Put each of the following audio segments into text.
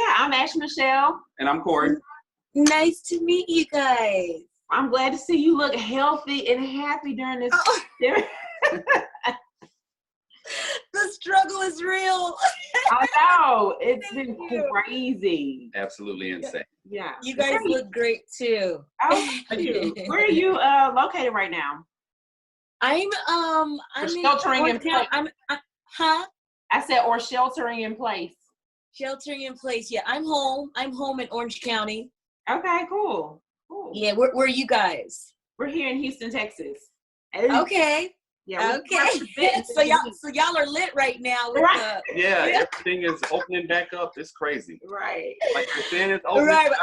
Yeah, I'm Ash Michelle. And I'm Corey. Nice to meet you guys. I'm glad to see you look healthy and happy during this. The struggle is real. I know. It's been crazy. Absolutely insane. Yeah. You guys look great too. Oh, thank you. Where are you located right now? I'm sheltering in place. Huh? I said, or sheltering in place. Sheltering in place. Yeah, I'm home. I'm home in Orange County. Okay, cool. Yeah, where are you guys? We're here in Houston, Texas. Okay. Yeah. Okay. So y'all are lit right now with right. Everything is opening back up. It's crazy. Right. Like the thing is opening. Right. But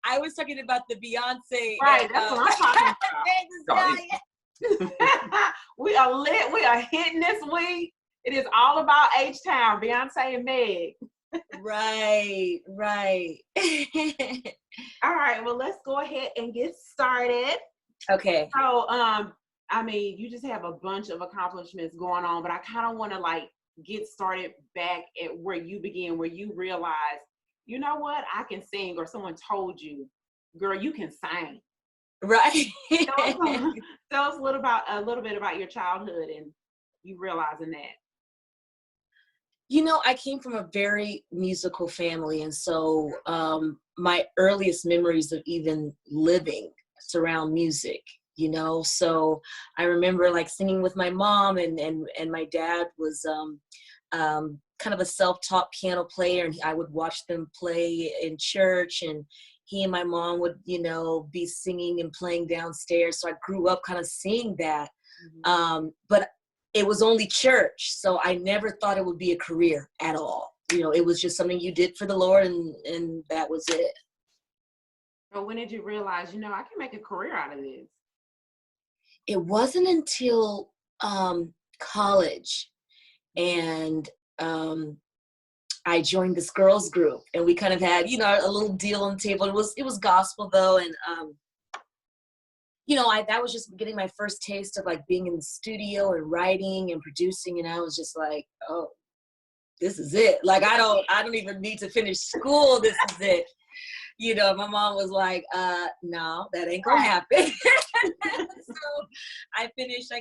I was talking about the Beyonce. Right. That's what I'm talking about. We are lit. We are hitting this week. It is all about H-Town, Beyonce and Meg. Right. All right. Well, let's go ahead and get started. Okay. So, I mean, you just have a bunch of accomplishments going on, but I kind of want to get started back at where you began, where you realized, you know what, I can sing, or someone told you, girl, you can sing. Right. Tell us a little bit about your childhood and you realizing that. You know, I came from a very musical family, and so my earliest memories of even living surround music, you know. So I remember singing with my mom, and my dad was kind of a self-taught piano player, and I would watch them play in church, and he and my mom would, be singing and playing downstairs. So I grew up kind of seeing that. Mm-hmm. But it was only church, so I never thought it would be a career at all. It was just something you did for the Lord, and that was it. But when did you realize, I can make a career out of this? It wasn't until college, and I joined this girls group, and we kind of had, a little deal on the table. It was gospel though, and that was just getting my first taste of being in the studio and writing and producing, and I was just like, oh, this is it. I don't even need to finish school. This is it. My mom was like, no, that ain't gonna happen. So I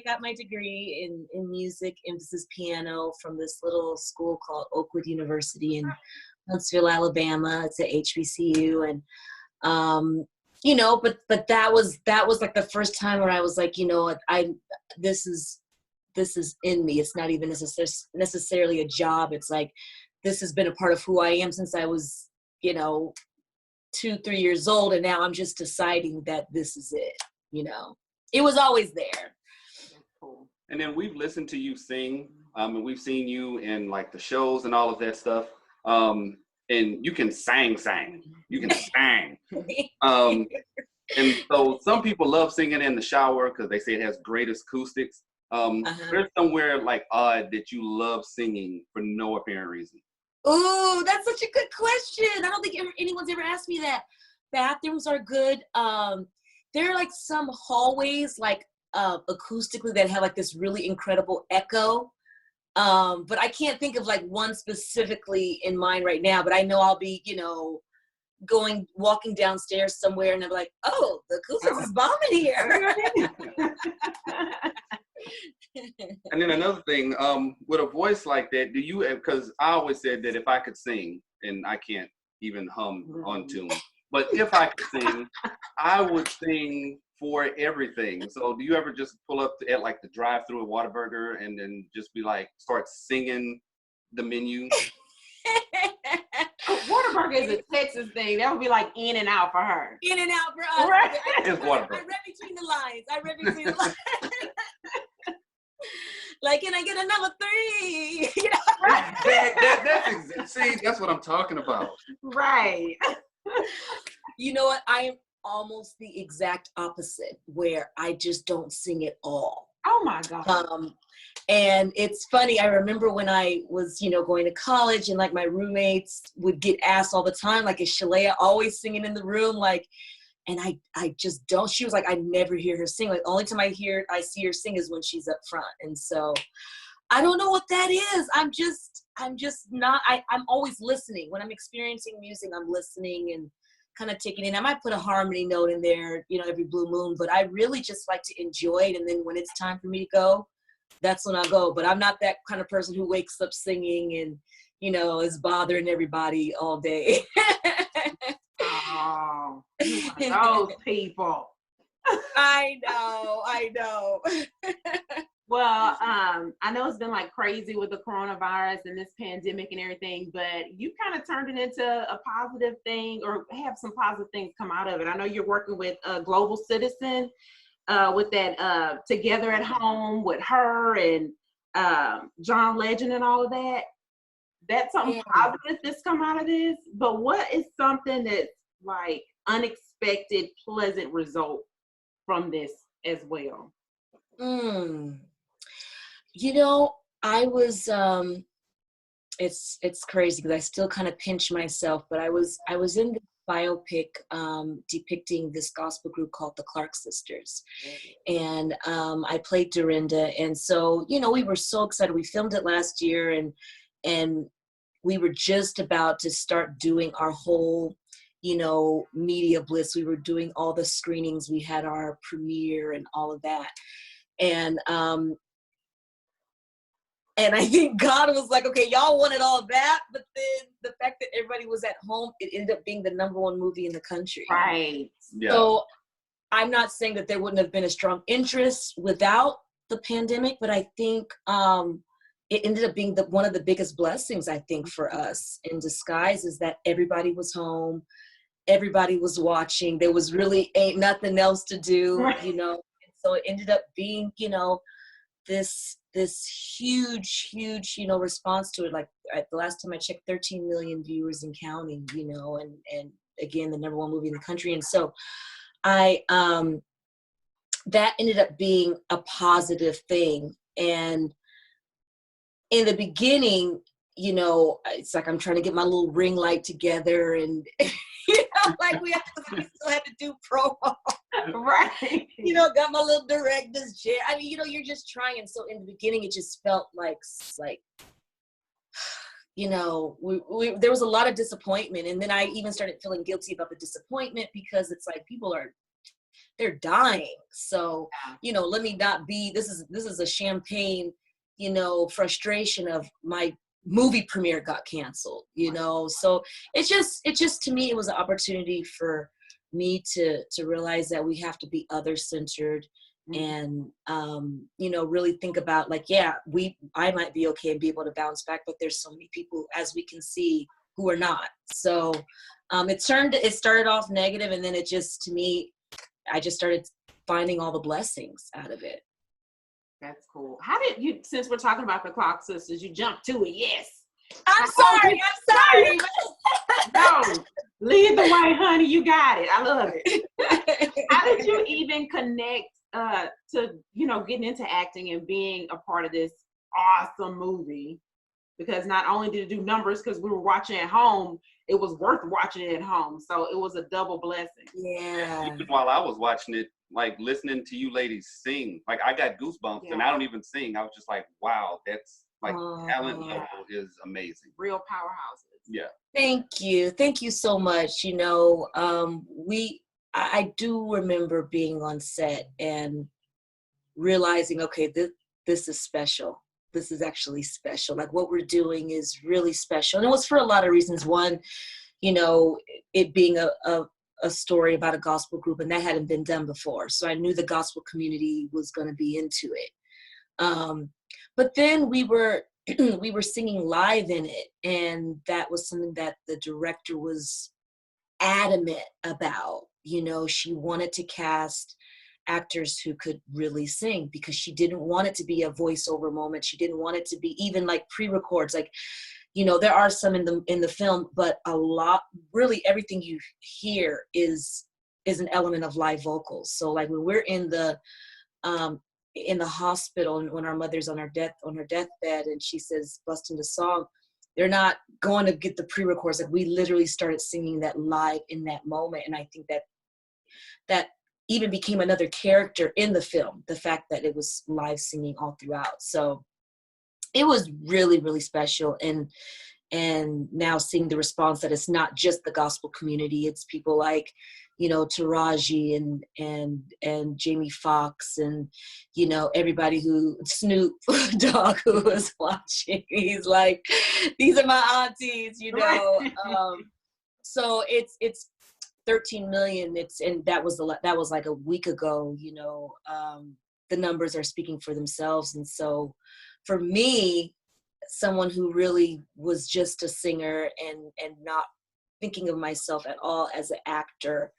got my degree in music, emphasis piano, from this little school called Oakwood University in Huntsville, Alabama. It's at HBCU, and but that was the first time where I was like, this is in me. It's not even necessarily a job. It's this has been a part of who I am since I was, 2-3 years old, and now I'm just deciding that this is it. It was always there. And then we've listened to you sing, and we've seen you in the shows and all of that stuff. And you can sing. You can sing. And so some people love singing in the shower because they say it has great acoustics. There's somewhere odd that you love singing for no apparent reason. Oh, that's such a good question. I don't think anyone's ever asked me that. Bathrooms are good. There are some hallways acoustically that have this really incredible echo. But I can't think of one specifically in mind right now, but I know I'll be, walking downstairs somewhere and I'm like, oh, the acoustics is bombing here. And then another thing, with a voice like that, because I always said that if I could sing, and I can't even hum on tune, but if I could sing, I would sing for everything. So do you ever just pull up at the drive-thru at Whataburger and then just be start singing the menu? Whataburger is a Texas thing. That would be in and out for her. In and out for us. Right. It's Whataburger. I read between the lines. Can I get another 3? That's what I'm talking about. Right. You know what? I am almost the exact opposite, where I just don't sing at all. Oh my God. And it's funny, I remember when I was, going to college, and my roommates would get asked all the time, is Shelea always singing in the room? And I just don't. She was like, I never hear her sing. The only time I see her sing is when she's up front. And so I don't know what that is. I'm just not, I'm always listening. When I'm experiencing music, I'm listening and kind of taking in. I might put a harmony note in there, you know, every blue moon, but I really just like to enjoy it. And then when it's time for me to go, that's when I go. But I'm not that kind of person who wakes up singing and, you know, is bothering everybody all day. Oh, you one of those people. I know. Well, I know it's been like crazy with the coronavirus and this pandemic and everything, but you kind of turned it into a positive thing, or have some positive things come out of it. I know you're working with a Global Citizen, with that Together at Home with her and John Legend and all of that. That's something positive that's come out of this. But what is something that's like unexpected, pleasant result from this as well? You know, I was it's crazy because I still kind of pinch myself, but I was in the biopic depicting this gospel group called the Clark Sisters, and I played Dorinda. And so, you know, we were so excited. We filmed it last year, and we were just about to start doing our whole, you know, media blitz. We were doing all the screenings. We had our premiere and all of that. And I think God was like, okay, y'all wanted all that, but then the fact that everybody was at home, it ended up being the #1 movie in the country. Right. Yeah. So I'm not saying that there wouldn't have been a strong interest without the pandemic, but I think it ended up being one of the biggest blessings, I think, for us in disguise, is that everybody was home, everybody was watching. There was really ain't nothing else to do, Right. you know. And so it ended up being, you know, this huge, you know, response to it. Like the last time I checked, 13 million viewers and counting, you know, and again, the #1 movie in the country. And so I, that ended up being a positive thing. And in the beginning, you know, it's like I'm trying to get my little ring light together, and you know, like we still had to do promo. Right. You know, got my little director's chair. I mean, you know, you're just trying. So in the beginning, it just felt like, you know, there was a lot of disappointment. And then I even started feeling guilty about the disappointment, because it's like they're dying. So, you know, let me not be, this is a champagne, you know, frustration of my movie premiere got canceled, you know. So it's just to me, it was an opportunity for me to realize that we have to be other-centered, and you know, really think about, like, I might be okay and be able to bounce back, but there's so many people, as we can see, who are not. So it started off negative, and then it just, to me, I just started finding all the blessings out of it. That's cool. How did you, since we're talking about the Clark Sisters, you jumped to it? Yes. I'm sorry. No, lead the way, honey. You got it. I love it. How did you even connect to, you know, getting into acting and being a part of this awesome movie? Because not only did it do numbers because we were watching at home, it was worth watching it at home. So it was a double blessing. Yeah. Even while I was watching it, like listening to you ladies sing, like I got goosebumps, and I don't even sing. I was just like, wow, that's like talent level is amazing. Real powerhouses. Yeah. Thank you so much. You know, I do remember being on set and realizing, okay, this is special. This is actually special. Like, what we're doing is really special. And it was for a lot of reasons. One, you know, it being a story about a gospel group, and that hadn't been done before. So I knew the gospel community was going to be into it. But then we were singing live in it, and that was something that the director was adamant about. You know, she wanted to cast actors who could really sing, because she didn't want it to be a voiceover moment. She didn't want it to be even like pre-records. Like, you know, there are some in the film, but a lot, really everything you hear is an element of live vocals. So like when we're in the hospital, and when our mother's on her deathbed, and she says, bust into song, they're not going to get the pre-records. Like, we literally started singing that live in that moment. And I think that even became another character in the film, the fact that it was live singing all throughout. So it was really, really special. And now seeing the response that it's not just the gospel community, it's people like, you know, Taraji and Jamie Foxx and, you know, everybody who, Snoop Dogg, who was watching, he's like, these are my aunties, you know. So it's 13 million. And that was like a week ago, you know. The numbers are speaking for themselves. And so for me, someone who really was just a singer and not thinking of myself at all as an actor,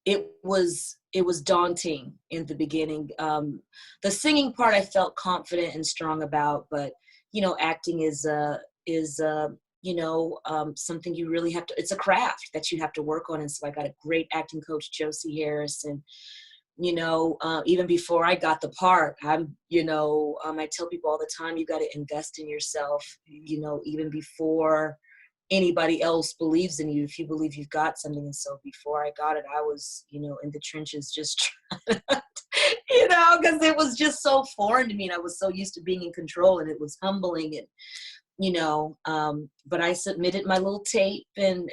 it was daunting in the beginning. The singing part I felt confident and strong about, but you know, acting is you know, something you really have to, it's a craft that you have to work on. And so I got a great acting coach, Josie Harris, and you know, even before I got the part, you know, I tell people all the time, you got to invest in yourself, you know, even before anybody else believes in you, if you believe you've got something. And so before I got it, I was, you know, in the trenches just trying to, you know, because it was just so foreign to me. And I was so used to being in control, and it was humbling. And, you know, but I submitted my little tape, and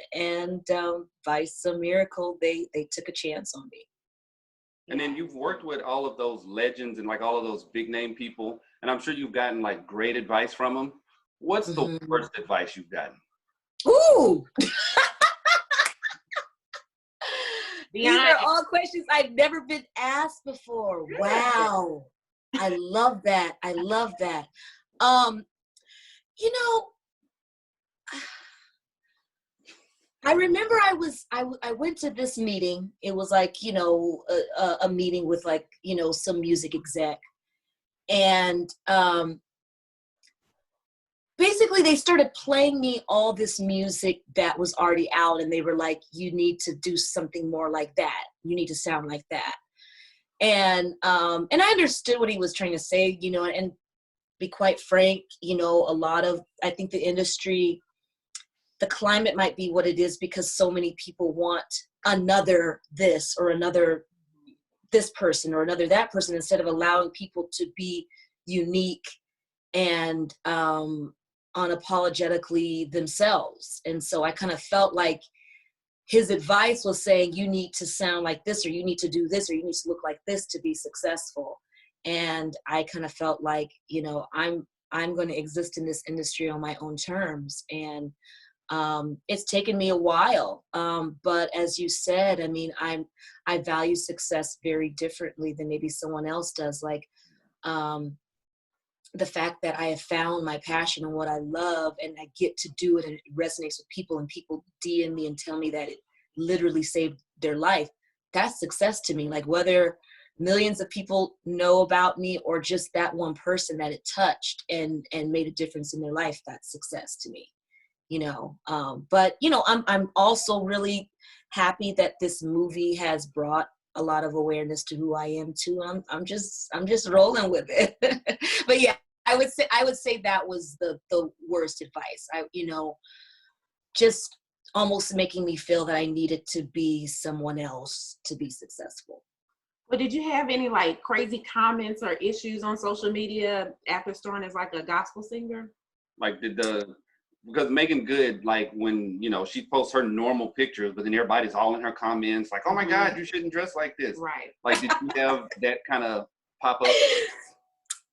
by some miracle, they took a chance on me. And then you've worked with all of those legends and like all of those big name people, and I'm sure you've gotten like great advice from them. What's the worst advice you've gotten? Ooh! These are all questions I've never been asked before. Good. Wow. I love that. I love that. You know, I remember I went to this meeting. It was like, you know, a meeting with like, you know, some music exec. And basically they started playing me all this music that was already out. And they were like, you need to do something more like that. You need to sound like that. And I understood what he was trying to say, you know, and be quite frank, you know, I think the industry, the climate might be what it is because so many people want another this or another this person or another that person, instead of allowing people to be unique and unapologetically themselves. And so I kind of felt like his advice was saying, you need to sound like this, or you need to do this, or you need to look like this to be successful. And I kind of felt like, you know, I'm going to exist in this industry on my own terms. And it's taken me a while. But as you said, I mean, I value success very differently than maybe someone else does. Like, the fact that I have found my passion and what I love, and I get to do it, and it resonates with people, and people DM me and tell me that it literally saved their life. That's success to me. Like, whether millions of people know about me or just that one person that it touched and made a difference in their life, that's success to me, you know. But you know, I'm also really happy that this movie has brought a lot of awareness to who I am too. I'm just rolling with it. But yeah, I would say that was the worst advice. You know, just almost making me feel that I needed to be someone else to be successful. But did you have any like crazy comments or issues on social media after starting as like a gospel singer? Like because Megan Good, like when, you know, she posts her normal pictures, but then everybody's all in her comments like, oh my God, you shouldn't dress like this. Right. Like, did you have that kind of pop up?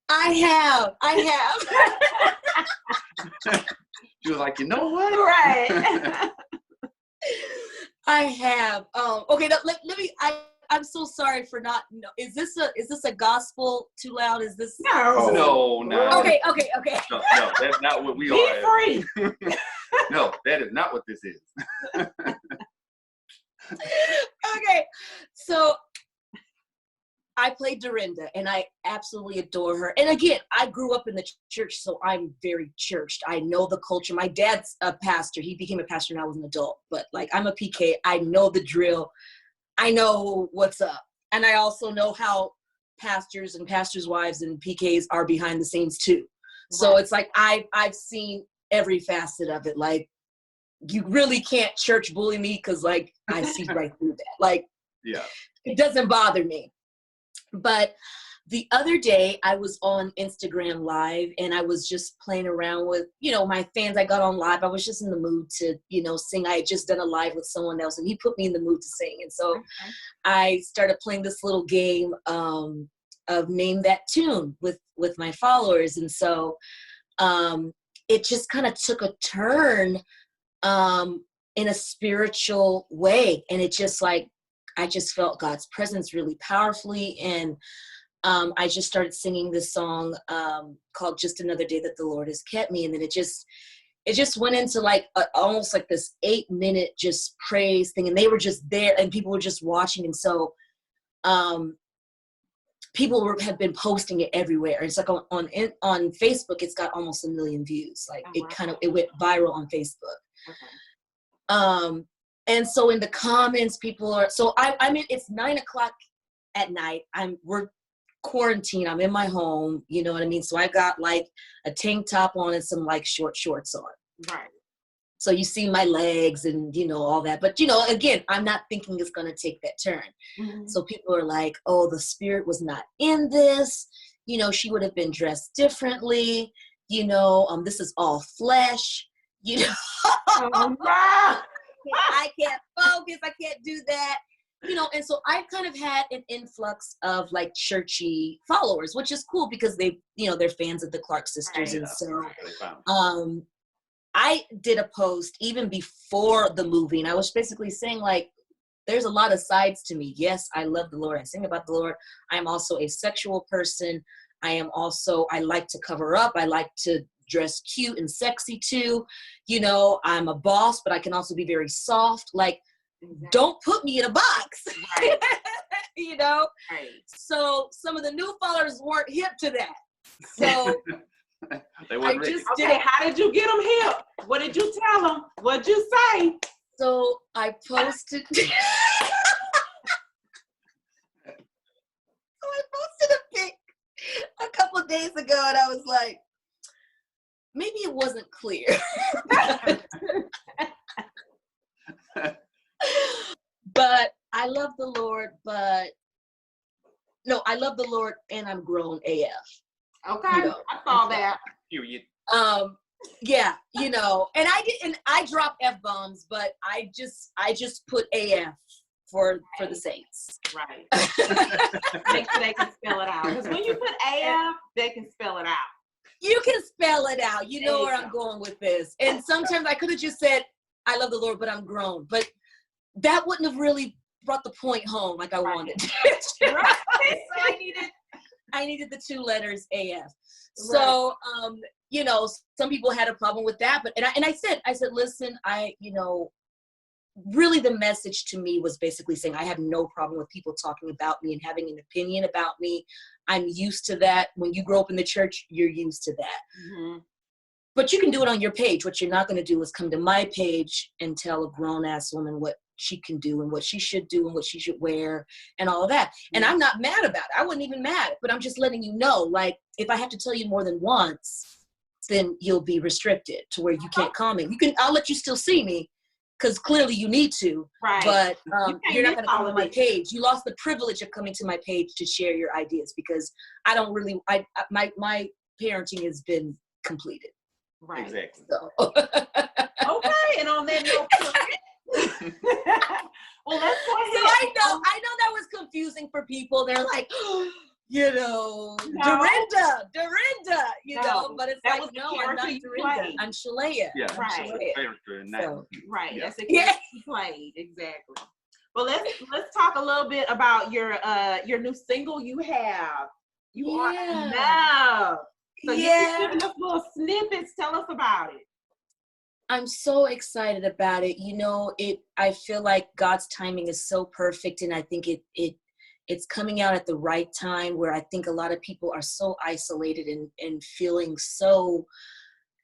I have. She was like, you know what? Right. I have. Okay, let me. I'm so sorry for not. No, is this a gospel too loud? Is this? No. Okay. No, that's not what we Be are. Be free. No, that is not what this is. Okay, so I play Dorinda, and I absolutely adore her. And again, I grew up in the church, so I'm very churched. I know the culture. My dad's a pastor. He became a pastor when I was an adult. But like, I'm a PK. I know the drill. I know what's up. And I also know how pastors and pastors' wives and PKs are behind the scenes too. So it's like, I've seen every facet of it. Like, you really can't church bully me, because like, I see right through that. Like, yeah, it doesn't bother me. But the other day I was on Instagram Live and I was just playing around with, my fans. I got on live. I was just in the mood to, sing. I had just done a live with someone else and he put me in the mood to sing. And so I started playing this little game of Name That Tune with my followers. And so it just kind of took a turn in a spiritual way. And it just I just felt God's presence really powerfully. And I just started singing this song called Just Another Day That the Lord Has Kept Me. And then it just went into almost like this 8-minute just praise thing. And they were just there and people were just watching. And so people have been posting it everywhere. It's like on Facebook, it's got almost 1 million views. It went viral on Facebook. Okay. And so in the comments, people are, so I mean, it's 9:00 at night. We're quarantined. I'm in my home. You know what I mean? So I got a tank top on and some short shorts on. Right. So you see my legs and, all that. But, again, I'm not thinking it's going to take that turn. Mm-hmm. So people are like, oh, the spirit was not in this. She would have been dressed differently. This is all flesh. Oh, wow. I can't focus. I can't do that. And so I've kind of had an influx of churchy followers, which is cool because they're fans of the Clark sisters. Right. And so I did a post even before the movie, and I was basically saying there's a lot of sides to me. Yes, I love the Lord. I sing about the Lord. I'm also a sexual person. I like to cover up. I like to dress cute and sexy too. I'm a boss, but I can also be very soft. Exactly. Don't put me in a box. Right. Right. So some of the new followers weren't hip to that. So how did you get them hip? What did you tell them? What'd you say? So I posted. A pic a couple of days ago, and I was like, maybe it wasn't clear. But I love the Lord, I love the Lord and I'm grown AF. Okay, I saw that. Period. Yeah, and I drop F-bombs, but I just put AF for the saints. Right. Make sure they can spell it out. Because when you put AF, they can spell it out. You can spell it out. You know where I'm going with this. And sometimes I could have just said, I love the Lord, but I'm grown. But that wouldn't have really brought the point home like I wanted. Right. So I needed the 2 letters AF. Right. So, some people had a problem with that. But I said, listen, really the message to me was basically saying I have no problem with people talking about me and having an opinion about me. I'm used to that. When you grow up in the church, you're used to that. Mm-hmm. But you can do it on your page. What you're not going to do is come to my page and tell a grown-ass woman what she can do and what she should do and what she should wear and all of that. Mm-hmm. And I'm not mad about it. I wasn't even mad. But I'm just letting you know, if I have to tell you more than once, then you'll be restricted to where you can't comment. I'll let you still see me, because clearly you need to, right. But you're not going to come to my page. You lost the privilege of coming to my page to share your ideas, because I don't really, my parenting has been completed. Right. Exactly. So. Okay, and on that note, well, let's go ahead. So I know that was confusing for people. They're like, Dorinda, but it's I'm not Dorinda. I'm Shelea. Yeah, I'm Shelea. So, right. Yeah. That's a character you played. Exactly. Well, let's talk a little bit about your new single you have. You are enough. So you can give us little snippets. Tell us about it. I'm so excited about it. I feel like God's timing is so perfect, and I think it's coming out at the right time, where I think a lot of people are so isolated and feeling so,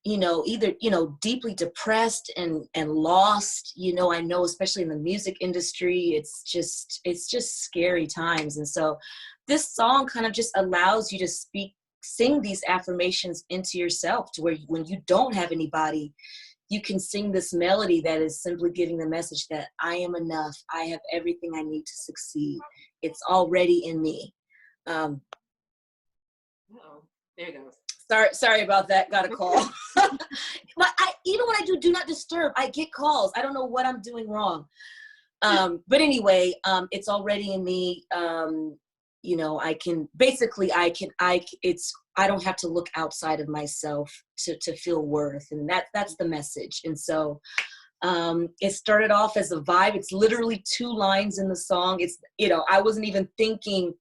either, deeply depressed and lost. I know, especially in the music industry, it's just scary times. And so this song kind of just allows you to sing these affirmations into yourself, to where when you don't have anybody, you can sing this melody that is simply giving the message that I am enough. I have everything I need to succeed. It's already in me. There it goes. Sorry about that. Got a call. But even when I do not disturb, I get calls. I don't know what I'm doing wrong. But anyway, it's already in me. You know, I don't have to look outside of myself to feel worth. And that's the message. And so, it started off as a vibe. It's literally 2 lines in the song. It's, you know, I wasn't even thinking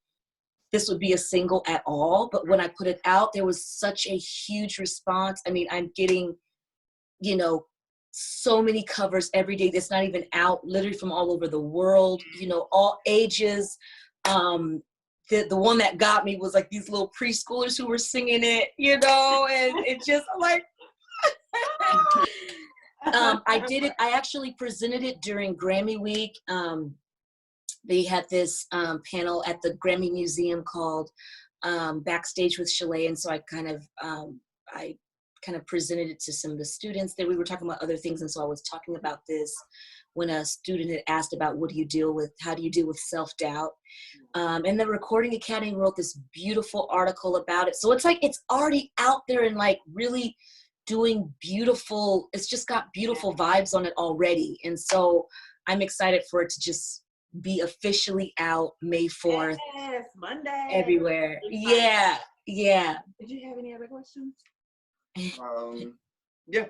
this would be a single at all, but when I put it out, there was such a huge response. I mean, I'm getting, you know, so many covers every day that's not even out, literally from all over the world, you know, all ages. The one that got me was like these little preschoolers who were singing it, you know, and it just like, I actually presented it during Grammy Week. They had this panel at the Grammy Museum called Backstage with Shelea, and so I kind of presented it to some of the students. Then we were talking about other things, and so I was talking about this when a student had asked about how do you deal with self-doubt. And the Recording Academy wrote this beautiful article about it. So it's like it's already out there and like really doing beautiful, it's just got beautiful vibes on it already. And so I'm excited for it to just be officially out May 4th. Yes, Monday. Everywhere. Yeah. Did you have any other questions? Yeah.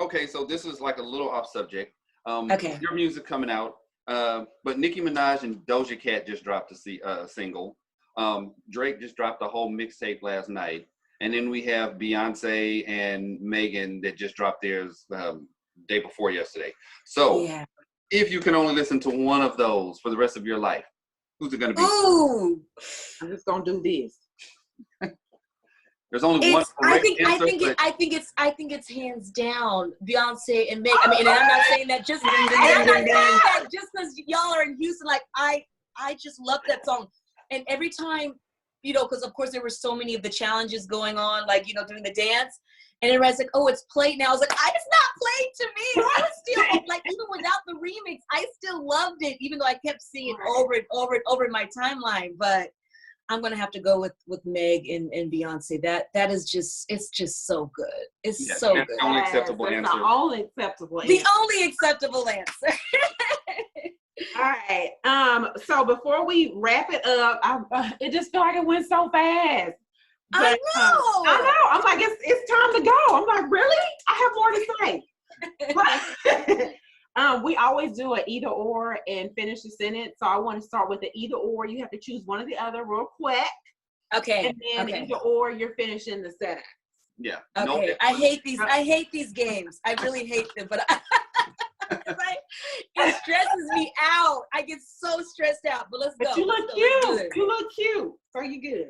Okay, so this is like a little off subject. Okay. Your music coming out, but Nicki Minaj and Doja Cat just dropped a single. Drake just dropped a whole mixtape last night. And then we have Beyonce and Megan that just dropped theirs day before yesterday. So if you can only listen to one of those for the rest of your life, who's it going to be? Ooh. I'm just going to do this. There's only one correct answer. I think it's hands down Beyonce and Megan. I mean, and I'm not saying that just because y'all are in Houston. Like I just love that song, and every time, you know, because of course there were so many of the challenges going on, like, you know, doing the dance, and everybody's like, oh, it's played now. I was like, it's not played to me. I was still like, even without the remix, I still loved it, even though I kept seeing it over and over and over in my timeline. But I'm gonna have to go with Meg and Beyonce. That is just, it's just so good. It's so good. The only acceptable answer. The only acceptable answer. The only acceptable answer. All right. So before we wrap it up, it just felt like it went so fast. But, I know. I'm like, it's time to go. I'm like, really? I have more to say. We always do an either or and finish the sentence. So I want to start with the either or. You have to choose one or the other real quick. Okay. And then either or, you're finishing the sentence. Yeah. Okay. No, I hate these games. I really hate them, but it stresses me out. I get so stressed out. But let's go. You look cute. You look cute. So you good.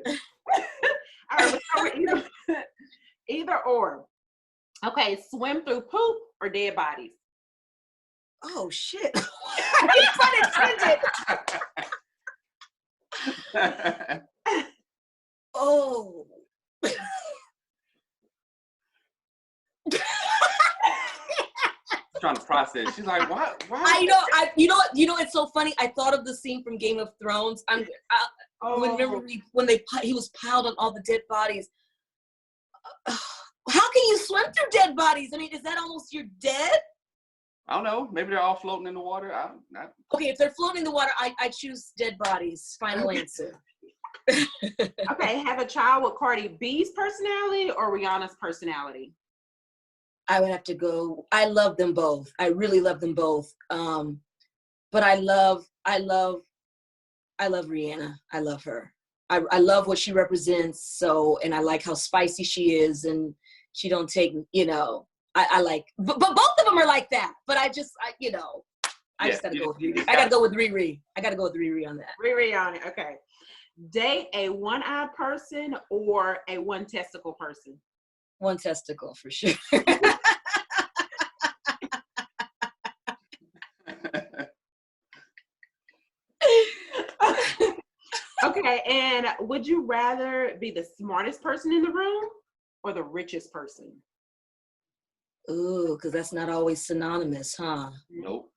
All right. Either or. Okay. Swim through poop or dead bodies. Oh shit. Pun intended. Oh. Trying to process. She's like, why? I know. You know what? It's so funny. I thought of the scene from Game of Thrones. Remember when he was piled on all the dead bodies. How can you swim through dead bodies? I mean, is that almost you're dead? I don't know. Maybe they're all floating in the water. Okay, if they're floating in the water, I choose dead bodies. Final answer. Okay, have a child with Cardi B's personality or Rihanna's personality? I would have to go. I love them both. I really love them both. But I love Rihanna. I love her. I love what she represents. So, and I like how spicy she is, and she don't take, you know. I like, but both of them are like that. But I just gotta go with Riri. I gotta go with Riri. I gotta go with Riri on that. Riri on it. Okay. Date a one-eyed person or a one-testicle person? One testicle for sure. Okay, and would you rather be the smartest person in the room or the richest person? Ooh, because that's not always synonymous, huh? Nope.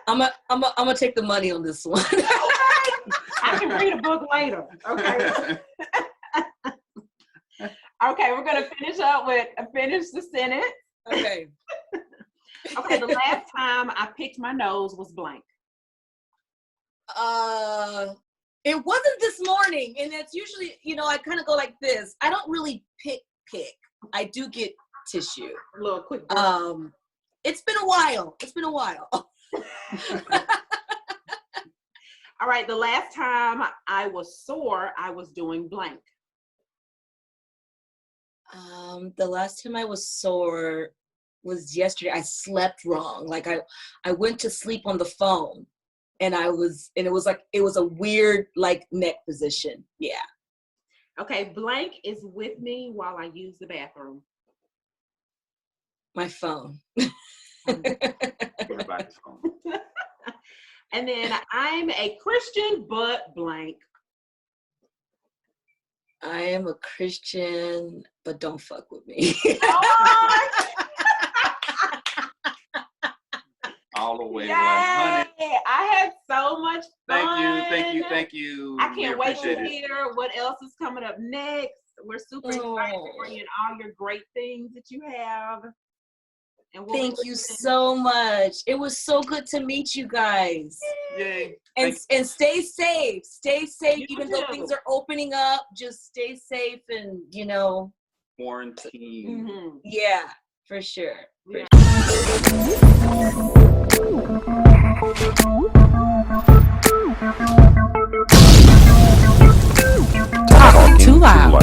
I'm gonna take the money on this one. I can read a book later. Okay. Okay, we're gonna finish the sentence. Okay. Okay, the last time I picked my nose was blank. It wasn't this morning, and that's usually, I kind of go like this. I don't really pick. I do get tissue. A little quick. It's been a while. All right, the last time I was sore, I was doing blank. The last time I was sore was yesterday. I slept wrong. Like I went to sleep on the phone, and it was a weird like neck position. Yeah. Okay, blank is with me while I use the bathroom. My phone. Everybody's phone. And then I'm a Christian, but blank. I am a Christian, but don't fuck with me. All the way, Yay! 100. I had so much fun. Thank you. I can't wait to it. hear what else is coming up next. We're super excited to bring in all your great things that you have. And Thank you so much. It was so good to meet you guys. Yay. And stay safe. Stay safe. Even though too. things are opening up, just stay safe and, Quarantine. Mm-hmm. Yeah, for sure. Yeah. Talk too loud.